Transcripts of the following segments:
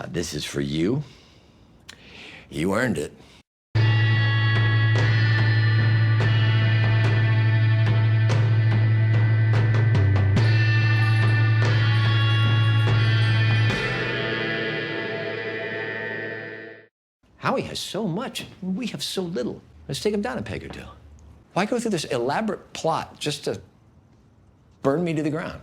This is for you. You earned it. Howie has so much, we have so little. Let's take him down a peg or two. Why go through this elaborate plot just to burn me to the ground?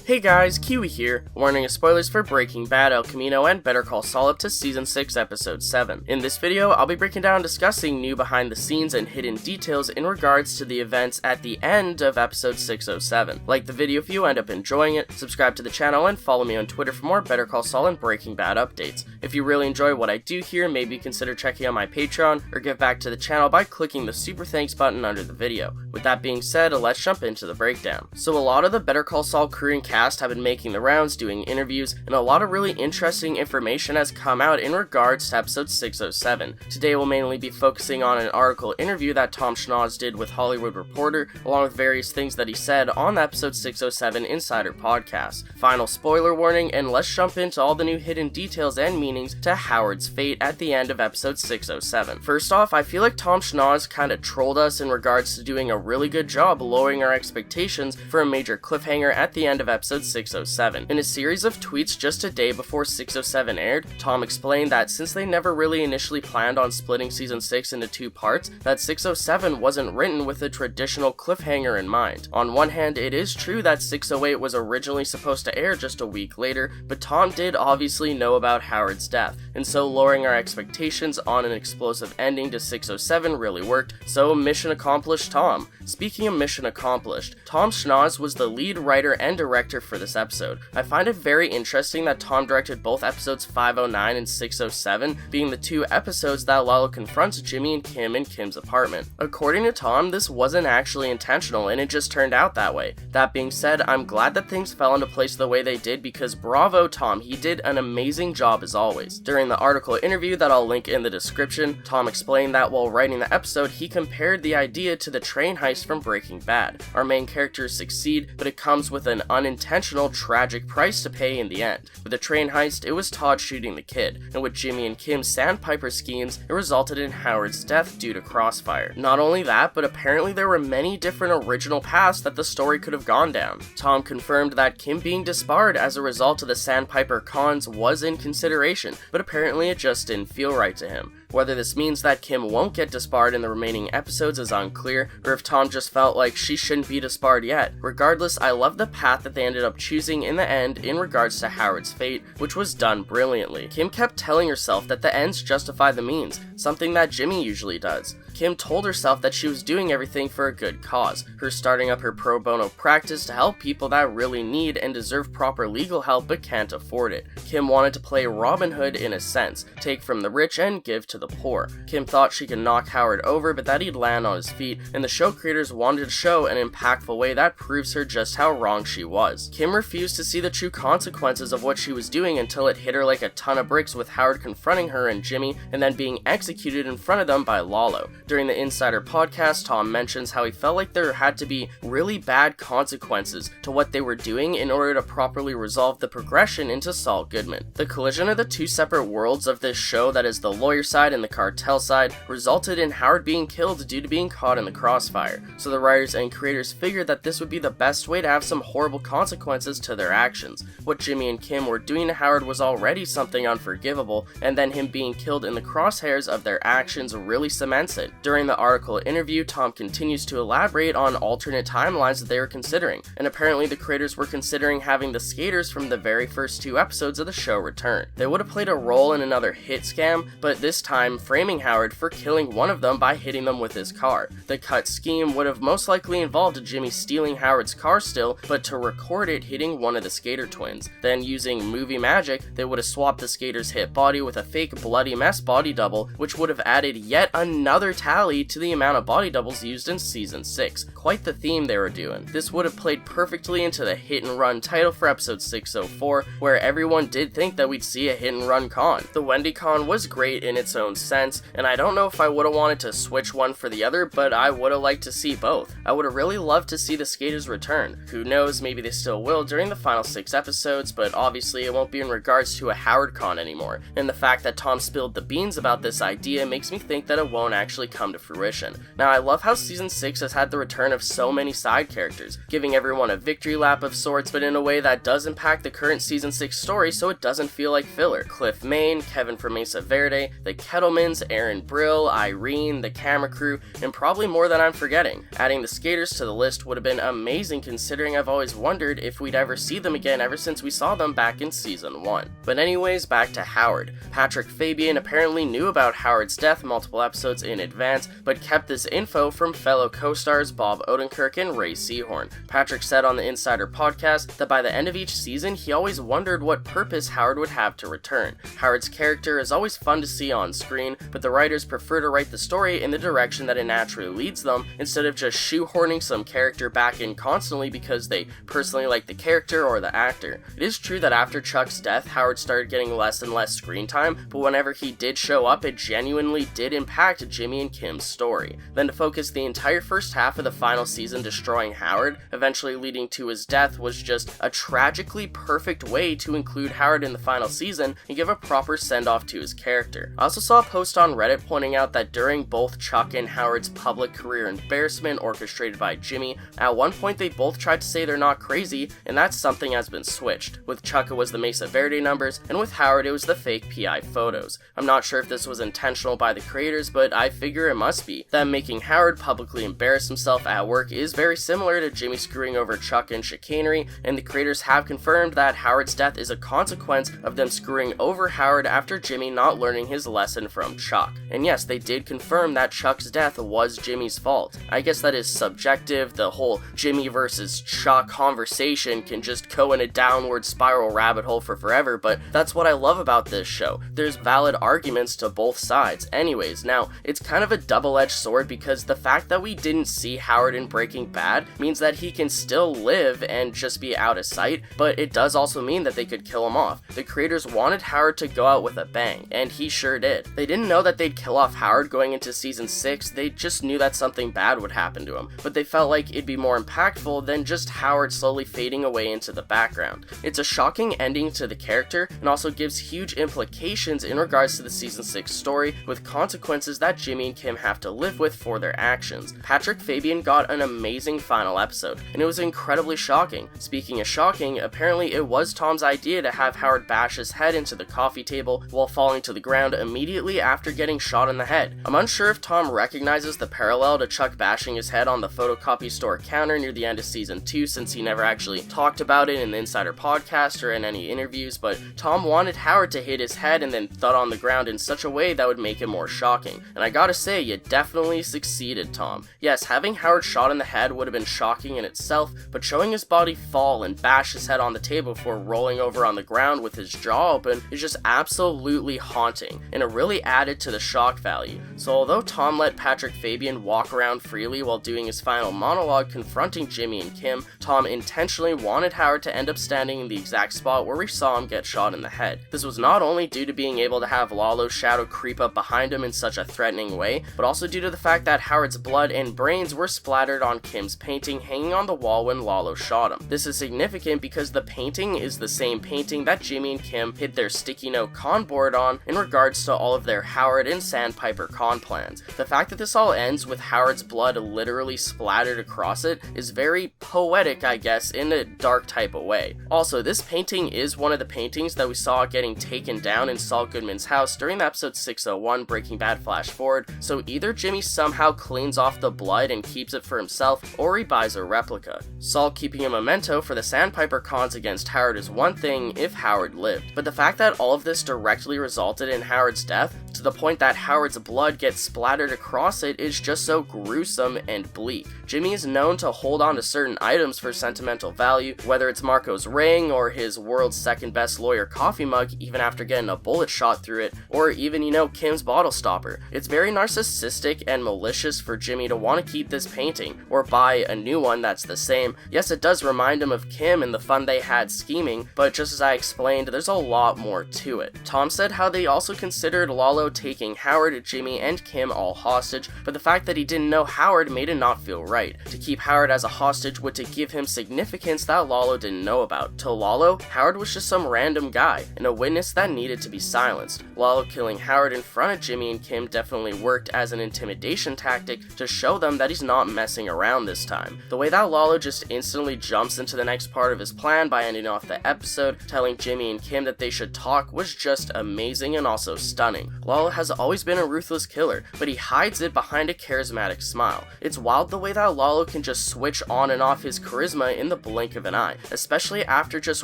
Hey guys, Kiwi here, warning of spoilers for Breaking Bad, El Camino, and Better Call Saul up to Season 6, Episode 7. In this video, I'll be breaking down and discussing new behind the scenes and hidden details in regards to the events at the end of Episode 607. Like the video if you end up enjoying it, subscribe to the channel, and follow me on Twitter for more Better Call Saul and Breaking Bad updates. If you really enjoy what I do here, maybe consider checking out my Patreon, or give back to the channel by clicking the Super Thanks button under the video. With that being said, let's jump into the breakdown. So a lot of the Better Call Saul crew and cast have been making the rounds, doing interviews, and a lot of really interesting information has come out in regards to episode 607. Today we'll mainly be focusing on an article interview that Tom Schnauz did with Hollywood Reporter, along with various things that he said on the episode 607 Insider podcast. Final spoiler warning, and let's jump into all the new hidden details and meanings to Howard's fate at the end of episode 607. First off, I feel like Tom Schnauz kinda trolled us in regards to doing a really good job lowering our expectations for a major cliffhanger at the end of episode 607. In a series of tweets just a day before 607 aired, Tom explained that since they never really initially planned on splitting season 6 into two parts, that 607 wasn't written with a traditional cliffhanger in mind. On one hand, it is true that 608 was originally supposed to air just a week later, but Tom did obviously know about Howard's death, and so lowering our expectations on an explosive ending to 607 really worked, so mission accomplished Tom. Speaking of mission accomplished, Tom Schnauz was the lead writer and director for this episode. I find it very interesting that Tom directed both episodes 509 and 607, being the two episodes that Lalo confronts Jimmy and Kim in Kim's apartment. According to Tom, this wasn't actually intentional and it just turned out that way. That being said, I'm glad that things fell into place the way they did because bravo Tom, he did an amazing job as always. During the article interview that I'll link in the description, Tom explained that while writing the episode, he compared the idea to the train heist from Breaking Bad. Our main characters succeed, but it comes with an unintentional, tragic price to pay in the end. With the train heist, it was Todd shooting the kid, and with Jimmy and Kim's sandpiper schemes, it resulted in Howard's death due to crossfire. Not only that, but apparently there were many different original paths that the story could have gone down. Tom confirmed that Kim being disbarred as a result of the sandpiper cons was in consideration, but apparently it just didn't feel right to him. Whether this means that Kim won't get disbarred in the remaining episodes is unclear, or if Tom just felt like she shouldn't be disbarred yet. Regardless, I love the path that they ended up choosing in the end in regards to Howard's fate, which was done brilliantly. Kim kept telling herself that the ends justify the means, something that Jimmy usually does. Kim told herself that she was doing everything for a good cause, her starting up her pro bono practice to help people that really need and deserve proper legal help but can't afford it. Kim wanted to play Robin Hood in a sense, take from the rich and give to the poor. Kim thought she could knock Howard over but that he'd land on his feet, and the show creators wanted to show an impactful way that proves her just how wrong she was. Kim refused to see the true consequences of what she was doing until it hit her like a ton of bricks with Howard confronting her and Jimmy and then being executed in front of them by Lalo. During the Insider podcast, Tom mentions how he felt like there had to be really bad consequences to what they were doing in order to properly resolve the progression into Saul Goodman. The collision of the two separate worlds of this show, that is the lawyer side and the cartel side, resulted in Howard being killed due to being caught in the crossfire. So the writers and creators figured that this would be the best way to have some horrible consequences to their actions. What Jimmy and Kim were doing to Howard was already something unforgivable, and then him being killed in the crosshairs of their actions really cements it. During the article interview, Tom continues to elaborate on alternate timelines that they were considering, and apparently the creators were considering having the skaters from the very first two episodes of the show return. They would have played a role in another hit scam, but this time framing Howard for killing one of them by hitting them with his car. The cut scheme would have most likely involved Jimmy stealing Howard's car still, but to record it hitting one of the skater twins. Then using movie magic, they would have swapped the skater's hit body with a fake bloody mess body double, which would have added yet another tap tally to the amount of body doubles used in Season 6. Quite the theme they were doing. This would have played perfectly into the hit and run title for episode 604, where everyone did think that we'd see a hit and run con. The Wendy con was great in its own sense, and I don't know if I would have wanted to switch one for the other, but I would have liked to see both. I would have really loved to see the skaters return. Who knows, maybe they still will during the final 6 episodes, but obviously it won't be in regards to a Howard con anymore. And the fact that Tom spilled the beans about this idea makes me think that it won't actually come to fruition. Now, I love how Season 6 has had the return of so many side characters, giving everyone a victory lap of sorts, but in a way that does impact the current Season 6 story so it doesn't feel like filler. Cliff Main, Kevin from Mesa Verde, the Kettlemans, Aaron Brill, Irene, the camera crew, and probably more than I'm forgetting. Adding the skaters to the list would have been amazing considering I've always wondered if we'd ever see them again ever since we saw them back in Season 1. But anyways, back to Howard. Patrick Fabian apparently knew about Howard's death multiple episodes in advance, but kept this info from fellow co-stars Bob Odenkirk and Ray Seahorn. Patrick said on the Insider podcast that by the end of each season, he always wondered what purpose Howard would have to return. Howard's character is always fun to see on screen, but the writers prefer to write the story in the direction that it naturally leads them, instead of just shoehorning some character back in constantly because they personally like the character or the actor. It is true that after Chuck's death, Howard started getting less and less screen time, but whenever he did show up, it genuinely did impact Jimmy and Kim's story. Then to focus the entire first half of the final season destroying Howard, eventually leading to his death, was just a tragically perfect way to include Howard in the final season and give a proper send-off to his character. I also saw a post on Reddit pointing out that during both Chuck and Howard's public career embarrassment orchestrated by Jimmy, at one point they both tried to say they're not crazy, and that something has been switched. With Chuck it was the Mesa Verde numbers, and with Howard it was the fake PI photos. I'm not sure if this was intentional by the creators, but I figure it must be. Them making Howard publicly embarrass himself at work is very similar to Jimmy screwing over Chuck in chicanery, and the creators have confirmed that Howard's death is a consequence of them screwing over Howard after Jimmy not learning his lesson from Chuck. And yes, they did confirm that Chuck's death was Jimmy's fault. I guess that is subjective. The whole Jimmy versus Chuck conversation can just go in a downward spiral rabbit hole for forever, but that's what I love about this show. There's valid arguments to both sides. Anyways, now, it's kind of a double-edged sword because the fact that we didn't see Howard in Breaking Bad means that he can still live and just be out of sight, but it does also mean that they could kill him off. The creators wanted Howard to go out with a bang, and he sure did. They didn't know that they'd kill off Howard going into Season 6, they just knew that something bad would happen to him, but they felt like it'd be more impactful than just Howard slowly fading away into the background. It's a shocking ending to the character, and also gives huge implications in regards to the Season 6 story, with consequences that Jimmy and Kim have to live with for their actions. Patrick Fabian got an amazing final episode, and it was incredibly shocking. Speaking of shocking, apparently it was Tom's idea to have Howard bash his head into the coffee table while falling to the ground immediately after getting shot in the head. I'm unsure if Tom recognizes the parallel to Chuck bashing his head on the photocopy store counter near the end of Season 2, since he never actually talked about it in the Insider podcast or in any interviews, but Tom wanted Howard to hit his head and then thud on the ground in such a way that would make it more shocking. And I gotta say, you definitely succeeded, Tom. Yes, having Howard shot in the head would have been shocking in itself, but showing his body fall and bash his head on the table before rolling over on the ground with his jaw open is just absolutely haunting, and it really added to the shock value. So although Tom let Patrick Fabian walk around freely while doing his final monologue confronting Jimmy and Kim, Tom intentionally wanted Howard to end up standing in the exact spot where we saw him get shot in the head. This was not only due to being able to have Lalo's shadow creep up behind him in such a threatening way, but also due to the fact that Howard's blood and brains were splattered on Kim's painting hanging on the wall when Lalo shot him. This is significant because the painting is the same painting that Jimmy and Kim hid their sticky note con board on in regards to all of their Howard and Sandpiper con plans. The fact that this all ends with Howard's blood literally splattered across it is very poetic, I guess, in a dark type of way. Also, this painting is one of the paintings that we saw getting taken down in Saul Goodman's house during the episode 601 Breaking Bad Flash Forward, so either Jimmy somehow cleans off the blood and keeps it for himself, or he buys a replica. Saul keeping a memento for the Sandpiper cons against Howard is one thing if Howard lived, but the fact that all of this directly resulted in Howard's death to the point that Howard's blood gets splattered across it is just so gruesome and bleak. Jimmy is known to hold on to certain items for sentimental value, whether it's Marco's ring or his world's second best lawyer coffee mug even after getting a bullet shot through it, or even, Kim's bottle stopper. It's very narcissistic and malicious for Jimmy to want to keep this painting, or buy a new one that's the same. Yes, it does remind him of Kim and the fun they had scheming, but just as I explained, there's a lot more to it. Tom said how they also considered Lalo taking Howard, Jimmy, and Kim all hostage, but the fact that he didn't know Howard made it not feel right. To keep Howard as a hostage would to give him significance that Lalo didn't know about. To Lalo, Howard was just some random guy, and a witness that needed to be silenced. Lalo killing Howard in front of Jimmy and Kim definitely worked as an intimidation tactic to show them that he's not messing around this time. The way that Lalo just instantly jumps into the next part of his plan by ending off the episode, telling Jimmy and Kim that they should talk, was just amazing and also stunning. Lalo has always been a ruthless killer, but he hides it behind a charismatic smile. It's wild the way that Lalo can just switch on and off his charisma in the blink of an eye, especially after just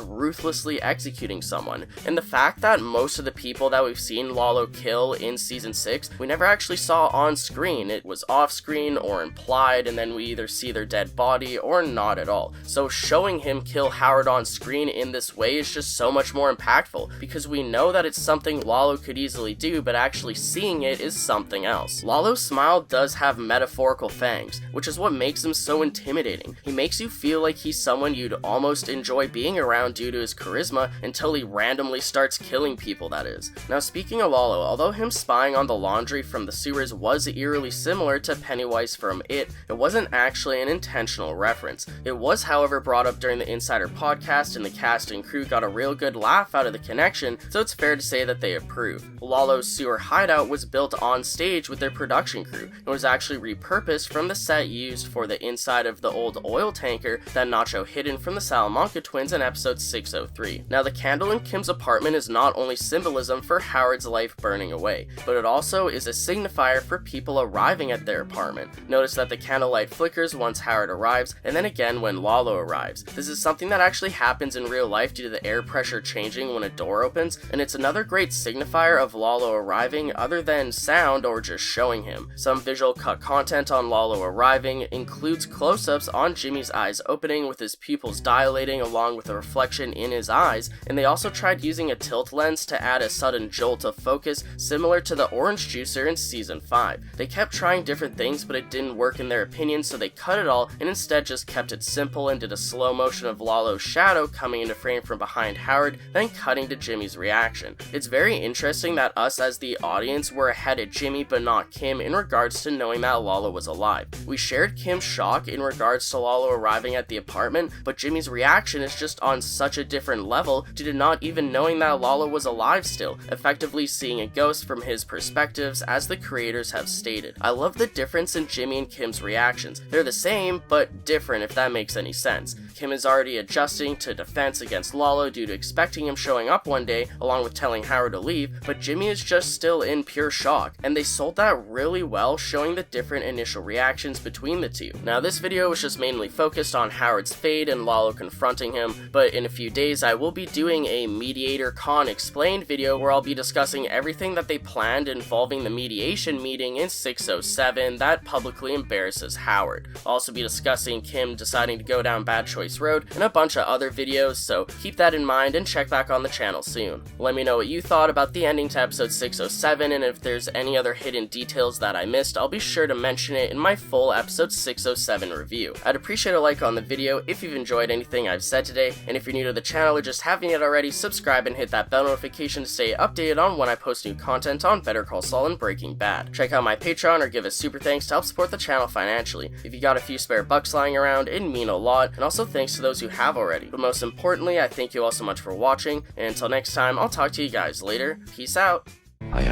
ruthlessly executing someone. And the fact that most of the people that we've seen Lalo kill in season 6, we never actually saw on screen. It was off screen or implied, and then we either see their dead body or not at all. So showing him kill Howard on screen in this way is just so much more impactful, because we know that it's something Lalo could easily do, but actually seeing it is something else. Lalo's smile does have metaphorical fangs, which is what makes him so intimidating. He makes you feel like he's someone you'd almost enjoy being around due to his charisma, until he randomly starts killing people, that is. Now, speaking of Lalo, although him spying on the laundry from the sewers was eerily similar to Pennywise from It wasn't actually an intentional reference. It was, however, brought up during the Insider podcast, and the cast and crew got a real good laugh out of the connection, so it's fair to say that they approve. Lalo's sewer hideout was built on stage with their production crew, and was actually repurposed from the set used for the inside of the old oil tanker that Nacho hidden from the Salamanca twins in episode 603. Now, the candle in Kim's apartment is not only symbolism for Howard's life burning away, but it also is a signifier for people arriving at their apartment. Notice that the candlelight flickers once Howard arrives, and then again when Lalo arrives. This is something that actually happens in real life due to the air pressure changing when a door opens, and it's another great signifier of Lalo arriving other than sound or just showing him. Some visual cut content on Lalo arriving includes close-ups on Jimmy's eyes opening with his pupils dilating along with a reflection in his eyes, and they also tried using a tilt lens to add a sudden jolt of focus similar to the orange juicer in season 5. They kept trying different things, but it didn't work in their opinion, so they cut it all and instead just kept it simple and did a slow motion of Lalo's shadow coming into frame from behind Howard, then cutting to Jimmy's reaction. It's very interesting that us as the audience were ahead of Jimmy but not Kim in regards to knowing that Lalo was alive. We shared Kim's shock in regards to Lalo arriving at the apartment, but Jimmy's reaction is just on such a different level due to not even knowing that Lalo was alive still, effectively seeing a ghost from his perspectives, as the creators have stated. I love the difference in Jimmy and Kim's reactions. They're the same, but different, if that makes any sense. Kim is already adjusting to defense against Lalo due to expecting him showing up one day, along with telling Howard to leave, but Jimmy is just still in pure shock, and they sold that really well, showing the different initial reactions between the two. Now, this video was just mainly focused on Howard's fate and Lalo confronting him, but in a few days I will be doing a Mediator Con Explained video where I'll be discussing everything that they planned involving the mediation meeting in 607 that publicly embarrasses Howard. I'll also be discussing Kim deciding to go down Bad Choice Road and a bunch of other videos, so keep that in mind and check back on the channel soon. Let me know what you thought about the ending to episode 607, and if there's any other hidden details that I missed, I'll be sure to mention it in my full episode 607 review. I'd appreciate a like on the video if you've enjoyed anything I've said today, and if you're new to the channel or just haven't yet already, subscribe and hit that bell notification to stay updated on when I post new content on Better Call Saul and Breaking Bad. Check out my Patreon or give a super thanks to help support the channel financially. If you got a few spare bucks lying around, it'd mean a lot, and also thanks to those who have already. But most importantly, I thank you all so much for watching, and until next time, I'll talk to you guys later. Peace out. I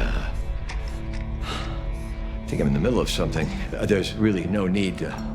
think I'm in the middle of something. There's really no need to